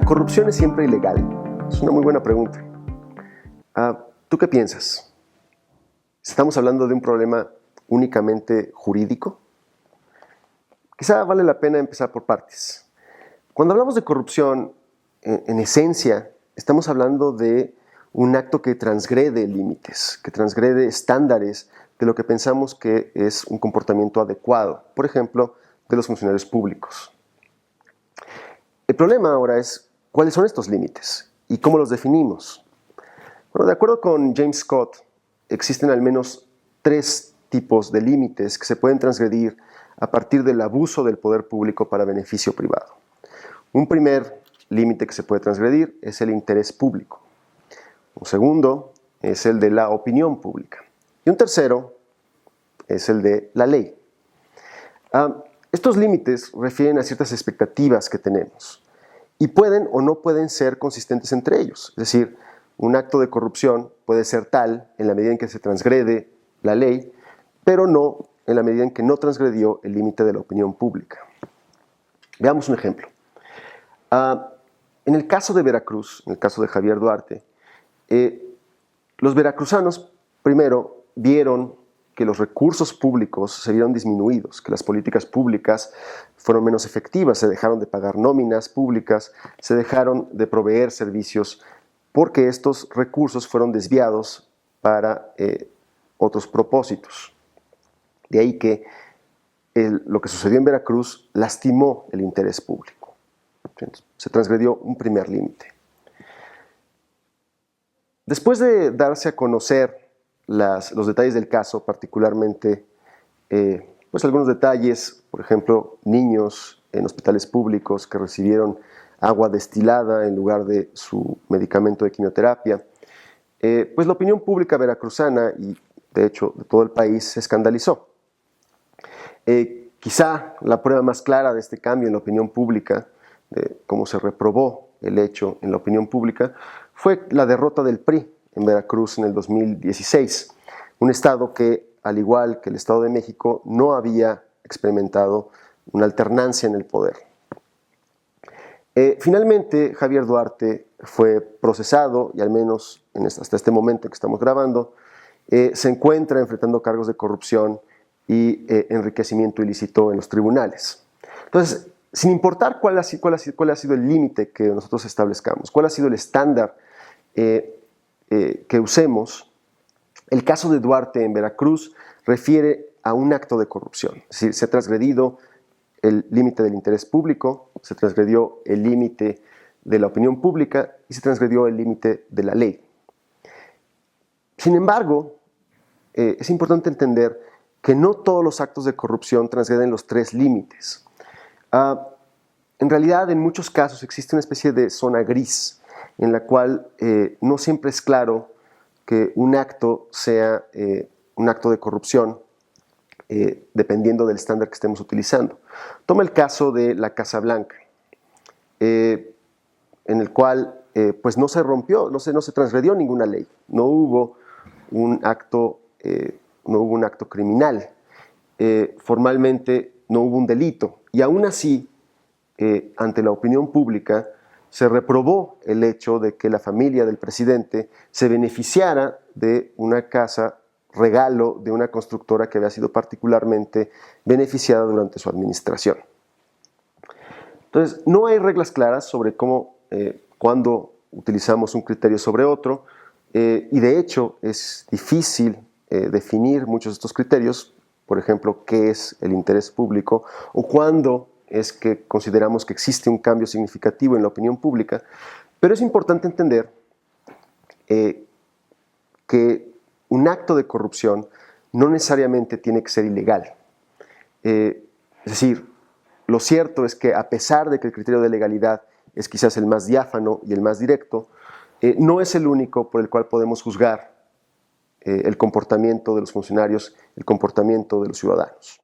corrupción es siempre ilegal? Es una muy buena pregunta. ¿Tú qué piensas? ¿Estamos hablando de un problema únicamente jurídico? Quizá vale la pena empezar por partes. Cuando hablamos de corrupción, en esencia, estamos hablando de un acto que transgrede límites, que transgrede estándares de lo que pensamos que es un comportamiento adecuado, por ejemplo, de los funcionarios públicos. El problema ahora es cuáles son estos límites y cómo los definimos. Bueno, de acuerdo con James Scott, existen al menos 3 tipos de límites que se pueden transgredir a partir del abuso del poder público para beneficio privado. Un primer límite que se puede transgredir es el interés público. Un segundo es el de la opinión pública. Y un tercero es el de la ley. Estos límites refieren a ciertas expectativas que tenemos y pueden o no pueden ser consistentes entre ellos. Es decir, un acto de corrupción puede ser tal en la medida en que se transgrede la ley, pero no en la medida en que no transgredió el límite de la opinión pública. Veamos un ejemplo. En el caso de Veracruz, en el caso de Javier Duarte, los veracruzanos primero vieron que los recursos públicos se vieron disminuidos, que las políticas públicas fueron menos efectivas, se dejaron de pagar nóminas públicas, se dejaron de proveer servicios porque estos recursos fueron desviados para otros propósitos. De ahí que lo que sucedió en Veracruz lastimó el interés público. Entonces, se transgredió un primer límite. Después de darse a conocer los detalles del caso, particularmente pues algunos detalles, por ejemplo, niños en hospitales públicos que recibieron agua destilada en lugar de su medicamento de quimioterapia, pues la opinión pública veracruzana y de hecho de todo el país se escandalizó. Quizá la prueba más clara de este cambio en la opinión pública, de cómo se reprobó el hecho en la opinión pública, fue la derrota del PRI en Veracruz en el 2016, un estado que, al igual que el Estado de México, no había experimentado una alternancia en el poder. Finalmente, Javier Duarte fue procesado y al menos hasta este momento que estamos grabando, se encuentra enfrentando cargos de corrupción y enriquecimiento ilícito en los tribunales. Entonces, sin importar cuál ha sido el límite que nosotros establezcamos, cuál ha sido el estándar que usemos, el caso de Duarte en Veracruz refiere a un acto de corrupción. Es decir, se ha transgredido el límite del interés público, se transgredió el límite de la opinión pública y se transgredió el límite de la ley. Sin embargo, es importante entender que no todos los actos de corrupción transgreden los 3 límites. En realidad, en muchos casos existe una especie de zona gris en la cual no siempre es claro que un acto sea un acto de corrupción dependiendo del estándar que estemos utilizando. Toma el caso de la Casa Blanca, en el cual pues no se rompió, no se transgredió ninguna ley, no hubo un acto criminal, formalmente no hubo un delito, y aún así, ante la opinión pública, se reprobó el hecho de que la familia del presidente se beneficiara de una casa regalo de una constructora que había sido particularmente beneficiada durante su administración. Entonces, no hay reglas claras sobre cuándo utilizamos un criterio sobre otro, y de hecho es difícil definir muchos de estos criterios, por ejemplo, qué es el interés público o cuándo es que consideramos que existe un cambio significativo en la opinión pública, pero es importante entender que un acto de corrupción no necesariamente tiene que ser ilegal. Es decir, lo cierto es que a pesar de que el criterio de legalidad es quizás el más diáfano y el más directo, no es el único por el cual podemos juzgar el comportamiento de los funcionarios, el comportamiento de los ciudadanos.